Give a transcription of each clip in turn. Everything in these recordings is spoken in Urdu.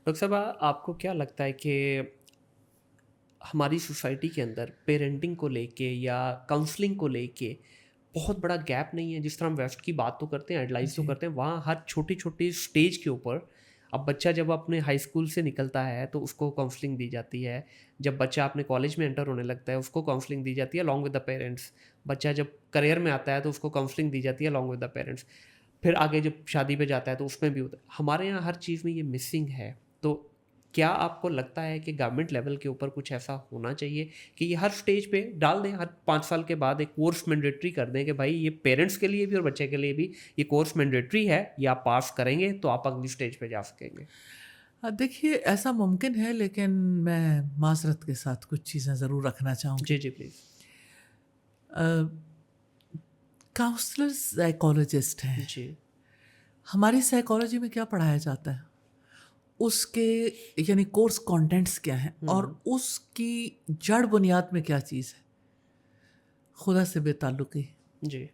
ڈاکٹر صاحب آپ کو کیا لگتا ہے کہ ہماری سوسائٹی کے اندر پیرنٹنگ کو لے کے یا کاؤنسلنگ کو لے کے بہت بڑا گیپ نہیں ہے؟ جس طرح ہم ویسٹ کی بات تو کرتے ہیں، ایڈلائز تو جی کرتے ہیں، وہاں ہر چھوٹی چھوٹی اسٹیج کے اوپر اب بچہ جب اپنے ہائی اسکول سے نکلتا ہے تو اس کو کاؤنسلنگ دی جاتی ہے، جب بچہ اپنے کالج میں انٹر ہونے لگتا ہے اس کو کاؤنسلنگ دی جاتی ہے along with the پیرنٹس، بچہ جب کریئر میں آتا ہے تو اس کو کاؤنسلنگ دی جاتی ہے along with the پیرنٹس، پھر آگے جب شادی پہ جاتا ہے تو اس میں بھی ہوتا ہے۔ ہمارے یہاں ہر چیز میں یہ مسنگ ہے، تو کیا آپ کو لگتا ہے کہ گورنمنٹ لیول کے اوپر کچھ ایسا ہونا چاہیے کہ یہ ہر سٹیج پہ ڈال دیں، ہر 5 سال کے بعد ایک کورس مینڈیٹری کر دیں کہ بھائی یہ پیرنٹس کے لیے بھی اور بچے کے لیے بھی یہ کورس مینڈیٹری ہے، یہ آپ پاس کریں گے تو آپ اگلی سٹیج پہ جا سکیں گے؟ دیکھیے ایسا ممکن ہے، لیکن میں معذرت کے ساتھ کچھ چیزیں ضرور رکھنا چاہوں گی۔ جی جی پلیز۔ کاؤنسلر سائیکالوجسٹ ہیں، جی ہماری سائیکالوجی میں کیا پڑھایا جاتا ہے، اس کے یعنی کورس کانٹینٹس کیا ہیں اور اس کی جڑ بنیاد میں کیا چیز ہے؟ خدا سے بے تعلقی۔ جی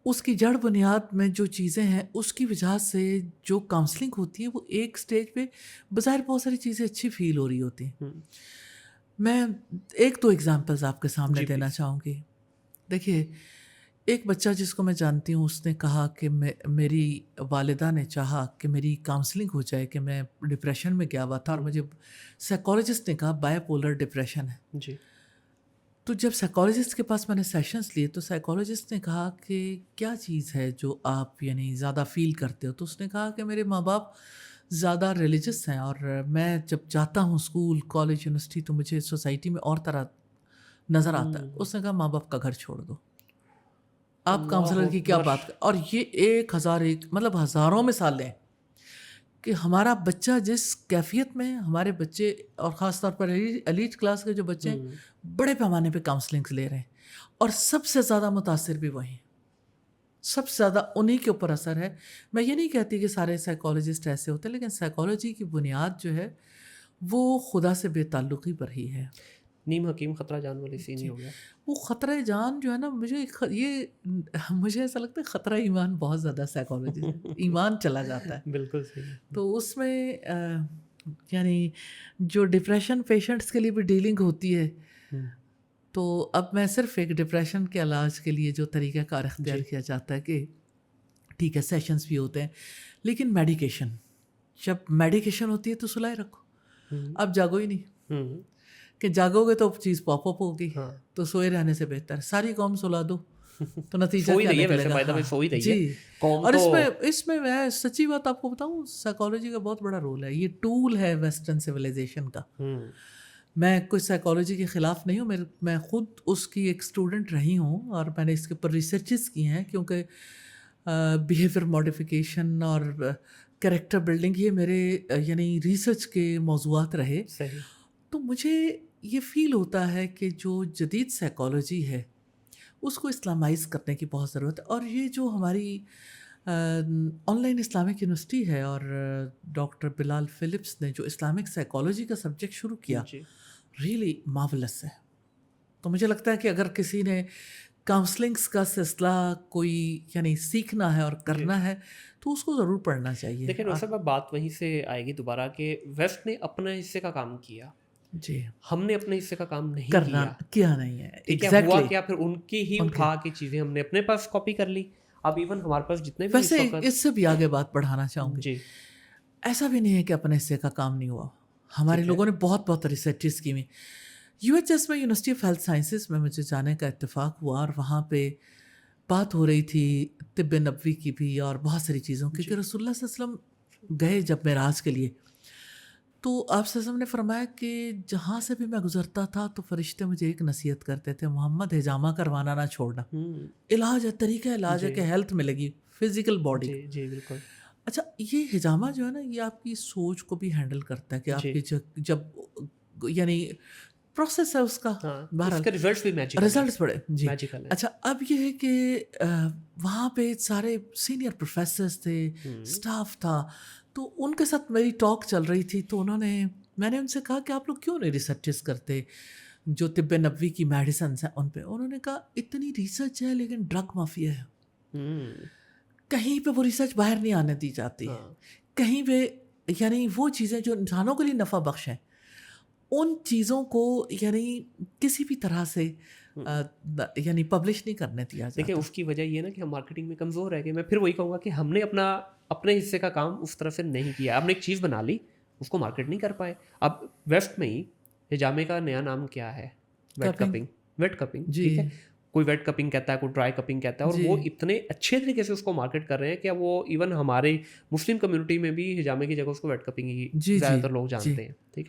اس کی جڑ بنیاد میں جو چیزیں ہیں اس کی وجہ سے جو کاؤنسلنگ ہوتی ہے وہ ایک سٹیج پہ بظاہر بہت ساری چیزیں اچھی فیل ہو رہی ہوتی ہیں۔ میں ایک دو ایگزامپلز آپ کے سامنے جی دینا پلیز۔ چاہوں گی۔ دیکھیے ایک بچہ جس کو میں جانتی ہوں، اس نے کہا کہ میری والدہ نے چاہا کہ میری کاؤنسلنگ ہو جائے کہ میں ڈپریشن میں گیا ہوا تھا اور مجھے سائیکالوجسٹ نے کہا بائی پولر ڈپریشن ہے۔ جی تو جب سائیکالوجسٹ کے پاس میں نے سیشنز لیے تو سائیکالوجسٹ نے کہا کہ کیا چیز ہے جو آپ یعنی زیادہ فیل کرتے ہو؟ تو اس نے کہا کہ میرے ماں باپ زیادہ ریلیجس ہیں اور میں جب جاتا ہوں اسکول کالج یونیورسٹی تو مجھے سوسائٹی میں اور طرح نظر آتا ہے۔ اس نے کہا ماں باپ کا گھر چھوڑ دو، آپ اللہ کاؤنسلر کی کیا اکبر۔ بات کر، اور یہ 1001 مطلب ہزاروں مثالیں ہیں کہ ہمارا بچہ جس کیفیت میں، ہمارے بچے اور خاص طور پر ایلیٹ کلاس کے جو بچے ہیں بڑے پیمانے پہ کاؤنسلنگ لے رہے ہیں، اور سب سے زیادہ متاثر بھی وہی ہیں، سب سے زیادہ انہی کے اوپر اثر ہے۔ میں یہ نہیں کہتی کہ سارے سائیکالوجسٹ ایسے ہوتے ہیں، لیکن سائیکالوجی کی بنیاد جو ہے وہ خدا سے بے تعلقی پر ہی ہے۔ نیم حکیم خطرہ جان والی سین ہی جی ہو گیا۔ وہ خطرہ جان جو ہے نا، مجھے ایسا لگتا ہے خطرہ ایمان بہت زیادہ سائیکالوجی سے ایمان چلا جاتا ہے۔ بالکل صحیح۔ تو اس میں یعنی جو ڈپریشن پیشنٹس کے لیے بھی ڈیلنگ ہوتی ہے، تو اب میں صرف ایک ڈپریشن کے علاج کے لیے جو طریقہ کار اختیار کیا جاتا ہے کہ ٹھیک ہے سیشنز بھی ہوتے ہیں، لیکن میڈیکیشن، جب میڈیکیشن ہوتی ہے تو سلائے رکھو، اب جاگو ہی نہیں، کہ جاگو گے تو چیز پاپ اپ ہوگی، تو سوئے رہنے سے بہتر ساری قوم سلا دو تو نتیجہ کیا نکلے گا؟ جی اور اس میں میں سچی بات آپ کو بتاؤں، سائیکالوجی کا بہت بڑا رول ہے، یہ ٹول ہے ویسٹرن سویلائزیشن کا۔ میں کوئی سائیکالوجی کے خلاف نہیں ہوں، میں خود اس کی ایک اسٹوڈنٹ رہی ہوں اور میں نے اس کے اوپر ریسرچز کی ہیں، کیونکہ بیہیویئر ماڈیفیکیشن اور کریکٹر بلڈنگ یہ میرے یعنی ریسرچ کے موضوعات رہے۔ تو مجھے یہ فیل ہوتا ہے کہ جو جدید سائیکالوجی ہے اس کو اسلامائز کرنے کی بہت ضرورت ہے، اور یہ جو ہماری آن لائن اسلامک یونیورسٹی ہے اور ڈاکٹر بلال فلپس نے جو اسلامک سائیکالوجی کا سبجیکٹ شروع کیا، ریئلی مارولس ہے۔ تو مجھے لگتا ہے کہ اگر کسی نے کاؤنسلنگس کا سلسلہ کوئی یعنی سیکھنا ہے اور کرنا ہے تو اس کو ضرور پڑھنا چاہیے۔ لیکن ویسے بات وہیں سے آئے گی دوبارہ کہ ویسٹ نے اپنے حصے کا کام کیا، جی ہم نے اپنے حصے کا کام نہیں کیا نہیں ہے۔ ٹھیک ہے، ہوا کیا پھر ان کی ہی اٹھا کے چیزیں ہم نے اپنے پاس کاپی کر لی۔ اب ایون ہمارے پاس جتنے بھی ویسے اس سے بھی آگے بات بڑھانا چاہوں گی، جی ایسا بھی نہیں ہے کہ اپنے حصے کا کام نہیں ہوا، ہمارے لوگوں نے بہت بہت ریسرچز کی ہوئی۔ یو ایچ ایس میں یونیورسٹی آف ہیلتھ سائنسز میں مجھے جانے کا اتفاق ہوا، اور وہاں پہ بات ہو رہی تھی طب نبوی کی بھی اور بہت ساری چیزوں کی، کہ رسول اللہ صلی اللہ علیہ وسلم گئے جب معراج کے لیے، تو آپ صلی اللہ علیہ وسلم نے فرمایا کہ جہاں سے بھی میں گزرتا تھا تو فرشتے مجھے ایک نصیحت کرتے تھے، محمد حجامہ کروانا نہ چھوڑنا، علاج ہے، طریقہ علاج ہے کہ ہیلتھ ملے گی فزیکل باڈی۔ جی بالکل۔ اچھا یہ حجامہ جو ہے نا یہ آپ کی سوچ کو بھی ہینڈل کرتا ہے کہ آپ کی جب یعنی پروسیس ہے اس کا، بہرحال ریزلٹس بڑے جی اچھا۔ اب یہ ہے کہ وہاں پہ سارے سینئر پروفیسرز تھے، اسٹاف تھا، تو ان کے ساتھ میری ٹاک چل رہی تھی، تو میں نے ان سے کہا کہ آپ لوگ کیوں نہیں ریسرچز کرتے جو طب نبوی کی میڈیسنس ہیں ان پہ؟ انہوں نے کہا اتنی ریسرچ ہے لیکن ڈرگ مافیا ہے، کہیں پہ وہ ریسرچ باہر نہیں آنے دی جاتی، کہیں پہ یعنی وہ چیزیں جو انسانوں کے لیے نفع بخش ہیں ان چیزوں کو یعنی کسی بھی طرح سے یعنی پبلش نہیں کرنے دیا دیکھیں جاتا. اس کی وجہ یہ ہے نا کہ ہم مارکیٹنگ میں کمزور ہے. کہ میں پھر وہی کہوں گا کہ ہم نے اپنے حصے کا کام اس طرح سے نہیں کیا. ہم نے ایک چیز بنا لی, اس کو مارکیٹ نہیں کر پائے. اب ویسٹ میں ہی حجامے کا نیا نام کیا ہے؟ Wait cupping. ویٹ کپنگ, ٹھیک ہے, کوئی ویٹ کپنگ کہتا ہے, کوئی ڈرائی کپنگ کہتا ہے, اور وہ اتنے اچھے طریقے سے اس کو مارکیٹ کر رہے ہیں کہ وہ ایون ہمارے مسلم کمیونٹی میں بھی حجامے کی جگہ اس کو ویٹ کپنگ ہی زیادہ تر لوگ جانتے ہیں. ٹھیک ہے.